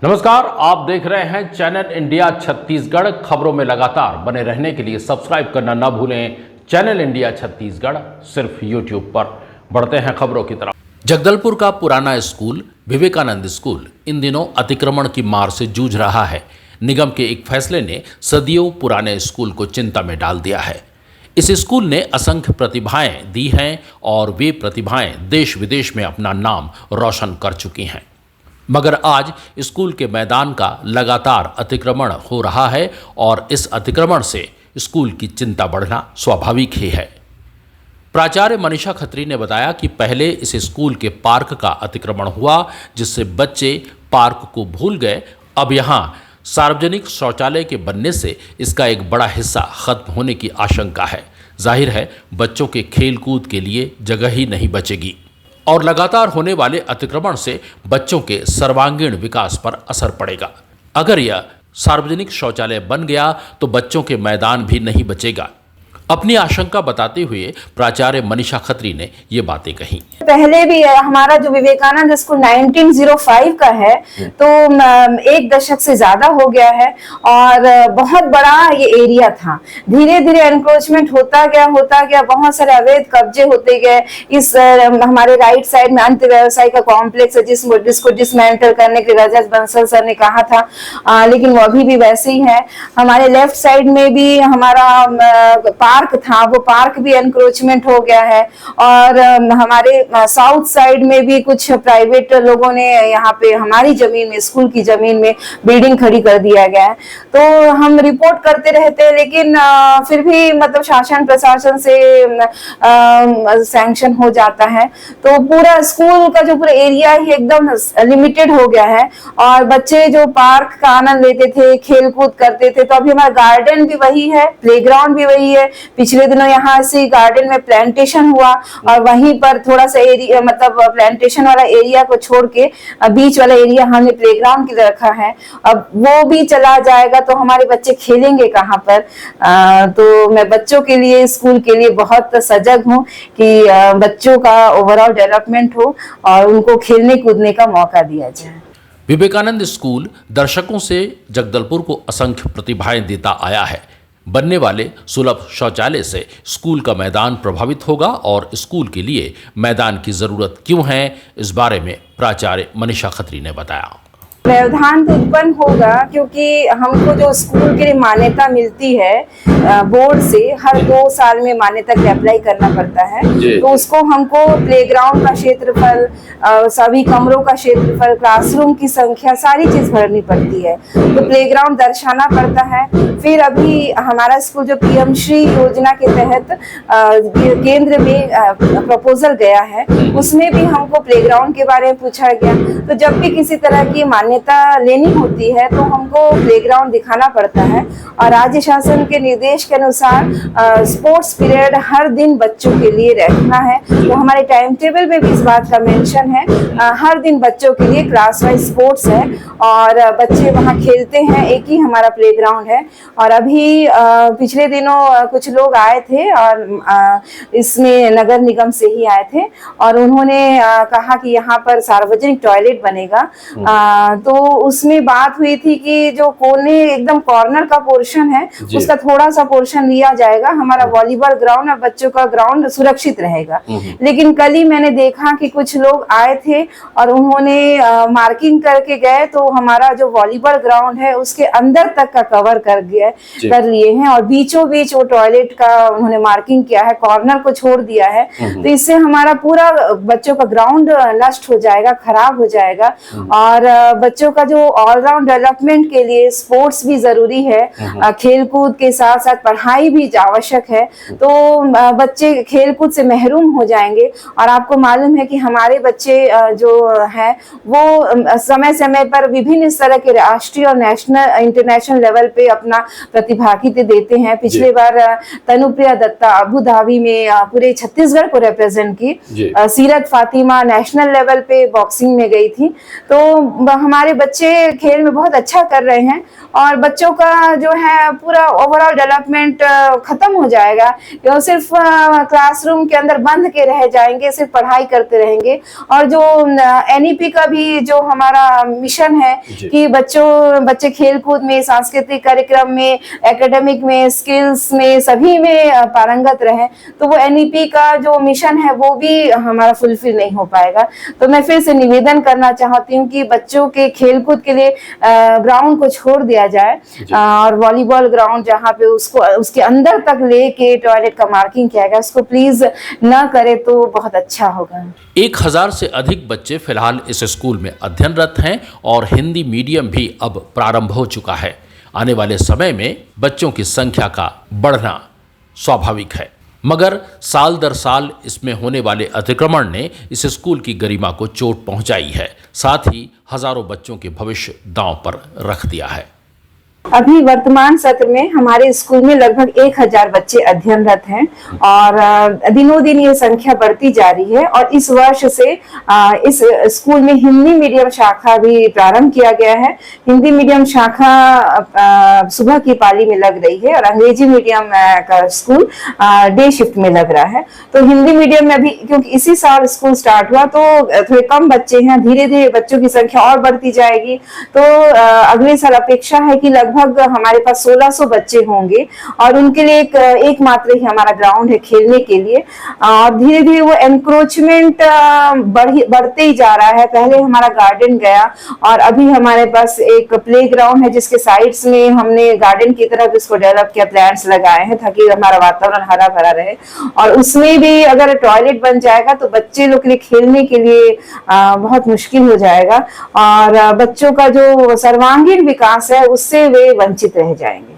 नमस्कार, आप देख रहे हैं चैनल इंडिया छत्तीसगढ़। खबरों में लगातार बने रहने के लिए सब्सक्राइब करना ना भूलें। चैनल इंडिया छत्तीसगढ़ सिर्फ यूट्यूब पर। बढ़ते हैं खबरों की तरफ। जगदलपुर का पुराना स्कूल विवेकानंद स्कूल इन दिनों अतिक्रमण की मार से जूझ रहा है। निगम के एक फैसले ने सदियों पुराने स्कूल को चिंता में डाल दिया है। इस स्कूल ने असंख्य प्रतिभाएं दी हैं और वे प्रतिभाएं देश विदेश में अपना नाम रोशन कर चुकी हैं, मगर आज स्कूल के मैदान का लगातार अतिक्रमण हो रहा है और इस अतिक्रमण से स्कूल की चिंता बढ़ना स्वाभाविक ही है। प्राचार्य मनीषा खत्री ने बताया कि पहले इस स्कूल के पार्क का अतिक्रमण हुआ, जिससे बच्चे पार्क को भूल गए। अब यहाँ सार्वजनिक शौचालय के बनने से इसका एक बड़ा हिस्सा खत्म होने की आशंका है। जाहिर है बच्चों के खेल कूद के लिए जगह ही नहीं बचेगी और लगातार होने वाले अतिक्रमण से बच्चों के सर्वांगीण विकास पर असर पड़ेगा। अगर यह सार्वजनिक शौचालय बन गया तो बच्चों के मैदान भी नहीं बचेगा। अपनी आशंका बताते हुए प्राचार्य मनीषा खत्री ने ये बातें कही। पहले भी हमारा जो विवेकानंद स्कूल 1905 का है, तो एक दशक से ज्यादा हो गया है और बहुत बड़ा ये एरिया था। धीरे धीरे एनक्रोचमेंट होता गया, बहुत सारे अवैध कब्जे होते गए। इस हमारे राइट साइड में अंत व्यवसाय का कॉम्प्लेक्स है, जिसको डिसमेंटल करने के लिए रजत बंसल सर ने कहा था, लेकिन वो अभी भी वैसे ही है। हमारे लेफ्ट साइड में भी हमारा पार्क था, वो पार्क भी एनक्रोचमेंट हो गया है और हमारे साउथ साइड में भी कुछ प्राइवेट लोगों ने यहाँ पे हमारी जमीन में, स्कूल की जमीन में बिल्डिंग खड़ी कर दिया गया है। तो हम रिपोर्ट करते रहते हैं, लेकिन फिर भी मतलब शासन प्रशासन से सैंक्शन हो जाता है। तो पूरा स्कूल का जो पूरा एरिया ही एकदम लिमिटेड हो गया है और बच्चे जो पार्क का आनंद लेते थे, खेल कूद करते थे, तो अभी हमारा गार्डन भी वही है, प्लेग्राउंड भी वही है। पिछले दिनों यहाँ से गार्डन में प्लांटेशन हुआ और वहीं पर थोड़ा सा एरिया, मतलब प्लांटेशन वाला एरिया को छोड़ के बीच वाला एरिया हमने प्लेग्राउंड की रखा है। अब वो भी चला जाएगा तो हमारे बच्चे खेलेंगे कहाँ पर। तो मैं बच्चों के लिए, स्कूल के लिए बहुत सजग हूँ कि बच्चों का ओवरऑल डेवलपमेंट हो और उनको खेलने कूदने का मौका दिया जाए। विवेकानंद स्कूल दर्शकों से जगदलपुर को असंख्य प्रतिभाएं देता आया है। बनने वाले सुलभ शौचालय से स्कूल का मैदान प्रभावित होगा और स्कूल के लिए मैदान की जरूरत क्यों है, इस बारे में प्राचार्य मनीषा खत्री ने बताया। व्यवधान तो उत्पन्न होगा क्योंकि हमको जो स्कूल के लिए मान्यता मिलती है बोर्ड से, हर 2 साल में मान्यता के अप्लाई करना पड़ता है। तो उसको हमको प्लेग्राउंड का क्षेत्रफल, सभी कमरों का क्षेत्रफल, क्लासरूम की संख्या, सारी चीज भरनी पड़ती है। तो प्लेग्राउंड दर्शाना पड़ता है। फिर अभी हमारा स्कूल जो पीएम श्री योजना के तहत केंद्र में प्रपोजल गया है, उसमें भी हमको प्लेग्राउंड के बारे में पूछा गया। तो जब भी किसी तरह की मान्यता लेनी होती है तो हमको प्लेग्राउंड दिखाना पड़ता है और राज्य शासन के निर्देश के अनुसार स्पोर्ट्स पीरियड हर दिन बच्चों के लिए रखना है। तो हमारे टाइम टेबल में भी इस बात का मेंशन है। हर दिन बच्चों के लिए क्लास वाइज स्पोर्ट्स है और बच्चे वहाँ खेलते हैं। एक ही हमारा प्लेग्राउंड है और अभी पिछले दिनों कुछ लोग आए थे और इसमें नगर निगम से ही आए थे और उन्होंने कहा कि यहाँ पर सार्वजनिक टॉयलेट बनेगा। तो उसमें बात हुई थी कि जो कोने एकदम कॉर्नर का पोर्शन है उसका थोड़ा सा पोर्शन लिया जाएगा। हमारा वॉलीबॉल ग्राउंड और बच्चों का ग्राउंड सुरक्षित रहेगा। लेकिन कल ही मैंने देखा कि कुछ लोग आए थे और उन्होंने मार्किंग करके गए, तो हमारा जो वॉलीबॉल ग्राउंड है उसके अंदर तक का कवर कर लिए हैं और बीचों बीच वो टॉयलेट का उन्होंने मार्किंग किया है, कॉर्नर को छोड़ दिया है। तो इससे हमारा पूरा बच्चों का ग्राउंड नष्ट हो जाएगा, खराब हो जाएगा और बच्चों का जो ऑलराउंड डेवलपमेंट के लिए स्पोर्ट्स भी जरूरी है, खेलकूद के साथ साथ पढ़ाई भी आवश्यक है। तो बच्चे खेलकूद से महरूम हो जाएंगे और आपको मालूम है कि हमारे बच्चे जो है वो समय समय पर विभिन्न इस तरह के राष्ट्रीय और नेशनल इंटरनेशनल लेवल पे अपना प्रतिभागिता देते हैं। पिछले बार तनुप्रिया दत्ता अबू धाबी में पूरे छत्तीसगढ़ को रिप्रेजेंट की। सीरत फातिमा नेशनल लेवल पे बॉक्सिंग में गई थी। तो हमारे हमारे बच्चे खेल में बहुत अच्छा कर रहे हैं और बच्चों का जो है पूरा ओवरऑल डेवलपमेंट खत्म हो जाएगा। वो सिर्फ क्लासरूम के अंदर बंद के रह जाएंगे, सिर्फ पढ़ाई करते रहेंगे। और जो NEP का भी जो हमारा मिशन है कि बच्चे खेल कूद में, सांस्कृतिक कार्यक्रम में, एकेडमिक में, स्किल्स में, सभी में पारंगत रहे, तो वो NEP का जो मिशन है वो भी हमारा फुलफिल नहीं हो पाएगा। तो मैं फिर से निवेदन करना चाहती हूँ कि बच्चों के खेलकूद के लिए ग्राउंड को छोड़ दिया जाए और वॉलीबॉल ग्राउंड जहाँ पे उसको उसके अंदर तक लेके टॉयलेट का मार्किंग किया गया, उसको प्लीज न करे तो बहुत अच्छा होगा। 1000 से अधिक बच्चे फिलहाल इस स्कूल में अध्ययनरत हैं और हिंदी मीडियम भी अब प्रारंभ हो चुका है। आने वाले समय में बच्चों की संख्या का बढ़ना स्वाभाविक है, मगर साल दर साल इसमें होने वाले अतिक्रमण ने इस स्कूल की गरिमा को चोट पहुंचाई है, साथ ही हजारों बच्चों के भविष्य दांव पर रख दिया है। अभी वर्तमान सत्र में हमारे स्कूल में लगभग 1000 बच्चे अध्ययनरत हैं और दिनों दिन ये संख्या बढ़ती जा रही है। और इस वर्ष से इस स्कूल में हिंदी मीडियम शाखा भी प्रारंभ किया गया है। हिंदी मीडियम शाखा सुबह की पाली में लग रही है और अंग्रेजी मीडियम का स्कूल डे शिफ्ट में लग रहा है। तो हिंदी मीडियम में अभी क्योंकि इसी साल स्कूल स्टार्ट हुआ तो थोड़े कम बच्चे हैं, धीरे धीरे बच्चों की संख्या और बढ़ती जाएगी। तो अगले साल अपेक्षा है कि लगभग हमारे पास 1600 बच्चे होंगे और उनके लिए एकमात्र ही हमारा ग्राउंड है खेलने के लिए। और धीरे धीरे वो एनक्रोचमेंट बढ़ते ही जा रहा है। पहले हमारा गार्डन गया और अभी हमारे पास एक प्ले ग्राउंड है जिसके साइड्स में हमने गार्डन की तरफ इसको डेवलप किया, प्लांट्स लगाए हैं ताकि हमारा वातावरण हरा भरा रहे। और उसमें भी अगर टॉयलेट बन जाएगा तो बच्चे लोग के लिए खेलने के लिए बहुत मुश्किल हो जाएगा और बच्चों का जो सर्वांगीण विकास है उससे वे वंचित रह जाएंगे।